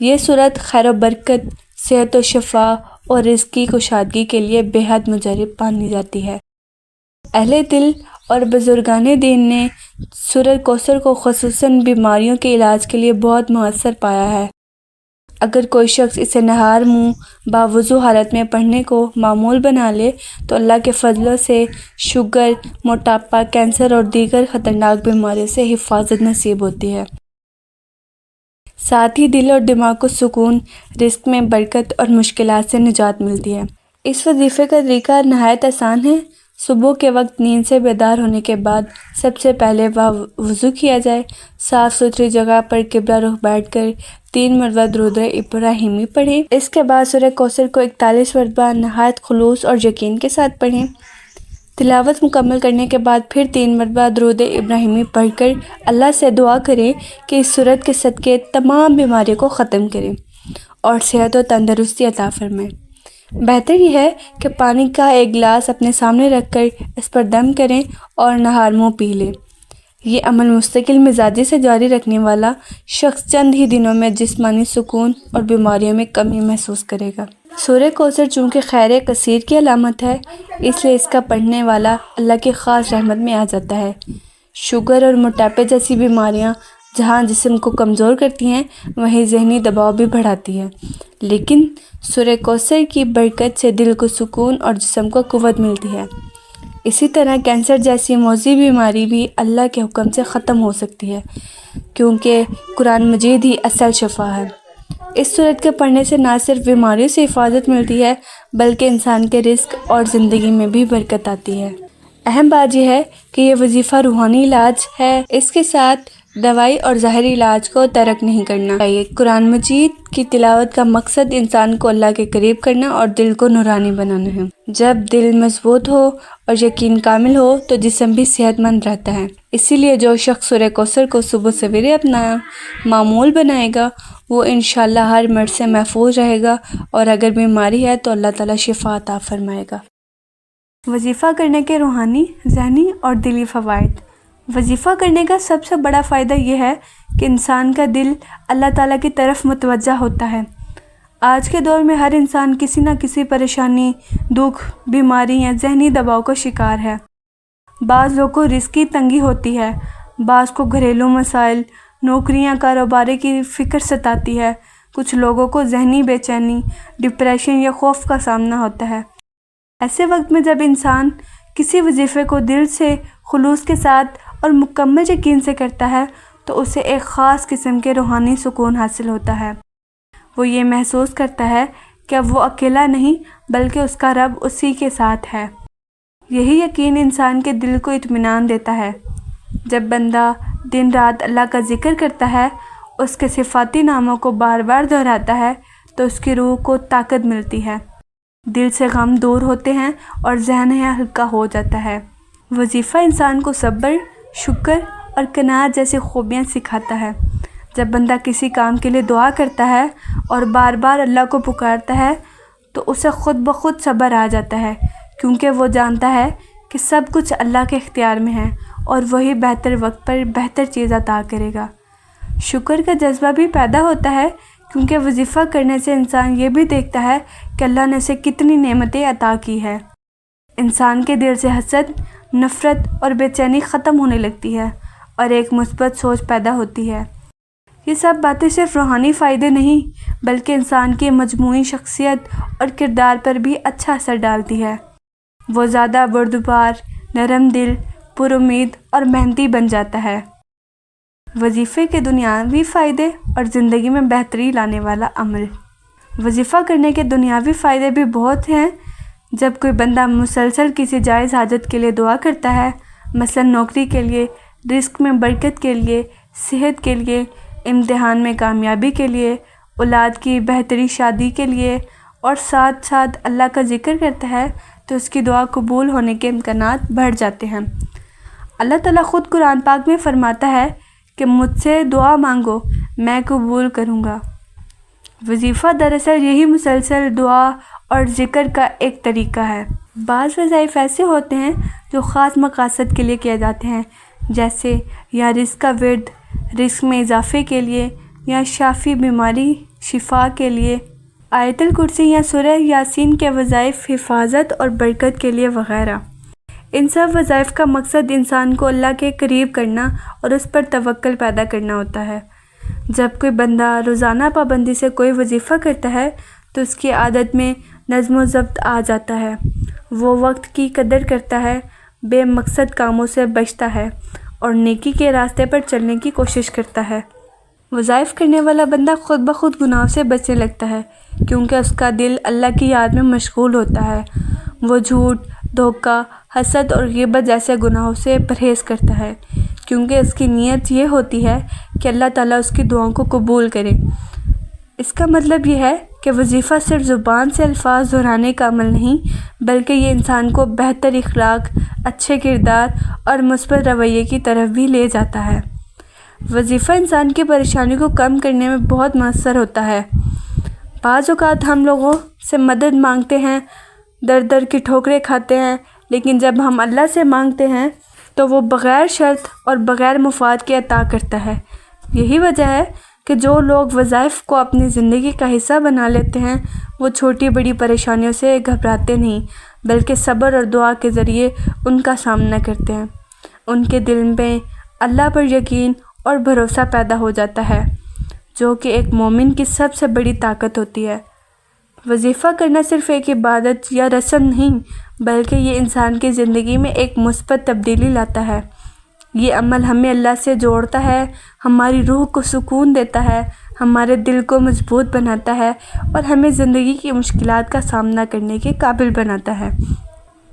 یہ صورت خیر و برکت، صحت و شفا اور رزق کی کشادگی کے لیے بے حد مجرب مانی جاتی ہے۔ اہل دل اور بزرگان دین نے سورۃ کوثر کو خصوصاً بیماریوں کے علاج کے لیے بہت مؤثر پایا ہے۔ اگر کوئی شخص اسے نہار منہ باوضو حالت میں پڑھنے کو معمول بنا لے تو اللہ کے فضلوں سے شوگر، موٹاپا، کینسر اور دیگر خطرناک بیماریوں سے حفاظت نصیب ہوتی ہے۔ ساتھ ہی دل اور دماغ کو سکون، رزق میں برکت اور مشکلات سے نجات ملتی ہے۔ اس وظیفے کا طریقہ نہایت آسان ہے۔ صبح کے وقت نیند سے بیدار ہونے کے بعد سب سے پہلے وضو کیا جائے، صاف ستھری جگہ پر قبلہ رخ بیٹھ کر 3 مرتبہ درود ابراہیمی پڑھیں۔ اس کے بعد سورۃ کوثر کو 41 مرتبہ نہایت خلوص اور یقین کے ساتھ پڑھیں۔ تلاوت مکمل کرنے کے بعد پھر 3 مرتبہ درود ابراہیمی پڑھ کر اللہ سے دعا کریں کہ اس سورت کے صدقے تمام بیماریوں کو ختم کریں اور صحت و تندرستی عطا فرمائیں۔ بہتر یہ ہے کہ پانی کا ایک گلاس اپنے سامنے رکھ کر اس پر دم کریں اور نہار منہ پی لیں۔ یہ عمل مستقل مزاجی سے جاری رکھنے والا شخص چند ہی دنوں میں جسمانی سکون اور بیماریوں میں کمی محسوس کرے گا۔ سورۃ کوثر چونکہ خیر کثیر کی علامت ہے، اس لیے اس کا پڑھنے والا اللہ کی خاص رحمت میں آ جاتا ہے۔ شوگر اور موٹاپے جیسی بیماریاں جہاں جسم کو کمزور کرتی ہیں، وہیں ذہنی دباؤ بھی بڑھاتی ہے، لیکن سورۃ کوثر کی برکت سے دل کو سکون اور جسم کو قوت ملتی ہے۔ اسی طرح کینسر جیسی موذی بیماری بھی اللہ کے حکم سے ختم ہو سکتی ہے، کیونکہ قرآن مجید ہی اصل شفا ہے۔ اس سورت کے پڑھنے سے نہ صرف بیماریوں سے حفاظت ملتی ہے بلکہ انسان کے رزق اور زندگی میں بھی برکت آتی ہے۔ اہم بات یہ ہے کہ یہ وظیفہ روحانی علاج ہے، اس کے ساتھ دوائی اور ظاہری علاج کو ترک نہیں کرنا چاہیے۔ قرآن مجید کی تلاوت کا مقصد انسان کو اللہ کے قریب کرنا اور دل کو نورانی بنانا ہے۔ جب دل مضبوط ہو اور یقین کامل ہو تو جسم بھی صحت مند رہتا ہے۔ اسی لیے جو شخص سورۃ کوثر کو صبح سویرے اپنا معمول بنائے گا وہ انشاءاللہ ہر مرض سے محفوظ رہے گا، اور اگر بیماری ہے تو اللہ تعالیٰ شفا عطا فرمائے گا۔ وظیفہ کرنے کے روحانی، ذہنی اور دلی فوائد۔ وظیفہ کرنے کا سب سے بڑا فائدہ یہ ہے کہ انسان کا دل اللہ تعالیٰ کی طرف متوجہ ہوتا ہے۔ آج کے دور میں ہر انسان کسی نہ کسی پریشانی، دکھ، بیماری یا ذہنی دباؤ کا شکار ہے۔ بعض لوگوں کو رزق کی تنگی ہوتی ہے، بعض کو گھریلو مسائل، نوکریاں، کاروبار کی فکر ستاتی ہے، کچھ لوگوں کو ذہنی بے چینی، ڈپریشن یا خوف کا سامنا ہوتا ہے۔ ایسے وقت میں جب انسان کسی وظیفے کو دل سے، خلوص کے ساتھ اور مکمل یقین سے کرتا ہے تو اسے ایک خاص قسم کے روحانی سکون حاصل ہوتا ہے۔ وہ یہ محسوس کرتا ہے کہ اب وہ اکیلا نہیں بلکہ اس کا رب اسی کے ساتھ ہے۔ یہی یقین انسان کے دل کو اطمینان دیتا ہے۔ جب بندہ دن رات اللہ کا ذکر کرتا ہے، اس کے صفاتی ناموں کو بار بار دہراتا ہے تو اس کی روح کو طاقت ملتی ہے، دل سے غم دور ہوتے ہیں اور ذہن ہلکا ہو جاتا ہے۔ وظیفہ انسان کو صبر، شکر اور قناعت جیسی خوبیاں سکھاتا ہے۔ جب بندہ کسی کام کے لیے دعا کرتا ہے اور بار بار اللہ کو پکارتا ہے تو اسے خود بخود صبر آ جاتا ہے، کیونکہ وہ جانتا ہے کہ سب کچھ اللہ کے اختیار میں ہے اور وہی بہتر وقت پر بہتر چیز عطا کرے گا۔ شکر کا جذبہ بھی پیدا ہوتا ہے، کیونکہ وظیفہ کرنے سے انسان یہ بھی دیکھتا ہے کہ اللہ نے اسے کتنی نعمتیں عطا کی ہے۔ انسان کے دل سے حسد، نفرت اور بے چینی ختم ہونے لگتی ہے اور ایک مثبت سوچ پیدا ہوتی ہے۔ یہ سب باتیں صرف روحانی فائدے نہیں بلکہ انسان کی مجموعی شخصیت اور کردار پر بھی اچھا اثر ڈالتی ہے۔ وہ زیادہ بردبار، نرم دل، پر امید اور محنتی بن جاتا ہے۔ وظیفے کے دنیاوی فائدے اور زندگی میں بہتری لانے والا عمل۔ وظیفہ کرنے کے دنیاوی فائدے بھی بہت ہیں۔ جب کوئی بندہ مسلسل کسی جائز حاجت کے لیے دعا کرتا ہے، مثلا نوکری کے لیے، رزق میں برکت کے لیے، صحت کے لیے، امتحان میں کامیابی کے لیے، اولاد کی بہتری، شادی کے لیے، اور ساتھ ساتھ اللہ کا ذکر کرتا ہے تو اس کی دعا قبول ہونے کے امکانات بڑھ جاتے ہیں۔ اللہ تعالیٰ خود قرآن پاک میں فرماتا ہے کہ مجھ سے دعا مانگو میں قبول کروں گا۔ وظیفہ دراصل یہی مسلسل دعا اور ذکر کا ایک طریقہ ہے۔ بعض وظائف ایسے ہوتے ہیں جو خاص مقاصد کے لیے کیے جاتے ہیں، جیسے یا رزق کا ورد، رزق میں اضافے کے لیے، یا شافی بیماری شفا کے لیے، آیت الکرسی یا سورہ یاسین کے وظائف حفاظت اور برکت کے لیے وغیرہ۔ ان سب وظائف کا مقصد انسان کو اللہ کے قریب کرنا اور اس پر توکل پیدا کرنا ہوتا ہے۔ جب کوئی بندہ روزانہ پابندی سے کوئی وظیفہ کرتا ہے تو اس کی عادت میں نظم و ضبط آ جاتا ہے، وہ وقت کی قدر کرتا ہے، بے مقصد کاموں سے بچتا ہے اور نیکی کے راستے پر چلنے کی کوشش کرتا ہے۔ وظائف کرنے والا بندہ خود بخود گناہوں سے بچنے لگتا ہے کیونکہ اس کا دل اللہ کی یاد میں مشغول ہوتا ہے۔ وہ جھوٹ، دھوکہ، حسد اور غیبت جیسے گناہوں سے پرہیز کرتا ہے کیونکہ اس کی نیت یہ ہوتی ہے کہ اللہ تعالیٰ اس کی دعاؤں کو قبول کرے۔ اس کا مطلب یہ ہے کہ وظیفہ صرف زبان سے الفاظ دہرانے کا عمل نہیں، بلکہ یہ انسان کو بہتر اخلاق، اچھے کردار اور مثبت رویے کی طرف بھی لے جاتا ہے۔ وظیفہ انسان کی پریشانی کو کم کرنے میں بہت مؤثر ہوتا ہے۔ بعض اوقات ہم لوگوں سے مدد مانگتے ہیں، در در کی ٹھوکریں کھاتے ہیں، لیکن جب ہم اللہ سے مانگتے ہیں تو وہ بغیر شرط اور بغیر مفاد کے عطا کرتا ہے۔ یہی وجہ ہے کہ جو لوگ وظائف کو اپنی زندگی کا حصہ بنا لیتے ہیں وہ چھوٹی بڑی پریشانیوں سے گھبراتے نہیں، بلکہ صبر اور دعا کے ذریعے ان کا سامنا کرتے ہیں۔ ان کے دل میں اللہ پر یقین اور بھروسہ پیدا ہو جاتا ہے، جو کہ ایک مومن کی سب سے بڑی طاقت ہوتی ہے۔ وظیفہ کرنا صرف ایک عبادت یا رسم نہیں، بلکہ یہ انسان کی زندگی میں ایک مثبت تبدیلی لاتا ہے۔ یہ عمل ہمیں اللہ سے جوڑتا ہے، ہماری روح کو سکون دیتا ہے، ہمارے دل کو مضبوط بناتا ہے اور ہمیں زندگی کی مشکلات کا سامنا کرنے کے قابل بناتا ہے۔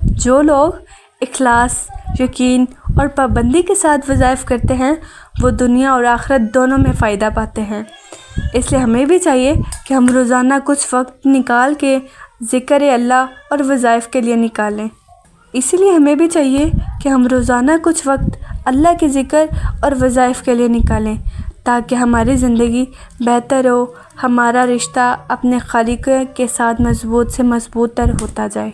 جو لوگ اخلاص، یقین اور پابندی کے ساتھ وظائف کرتے ہیں وہ دنیا اور آخرت دونوں میں فائدہ پاتے ہیں۔ اس لیے ہمیں بھی چاہیے کہ ہم روزانہ کچھ وقت نکال کے ذکر اللہ اور وظائف کے لیے نکالیں۔ اسی لیے ہمیں بھی چاہیے کہ ہم روزانہ کچھ وقت اللہ کے ذکر اور وظائف کے لیے نکالیں تاکہ ہماری زندگی بہتر ہو، ہمارا رشتہ اپنے خالق کے ساتھ مضبوط سے مضبوط تر ہوتا جائے۔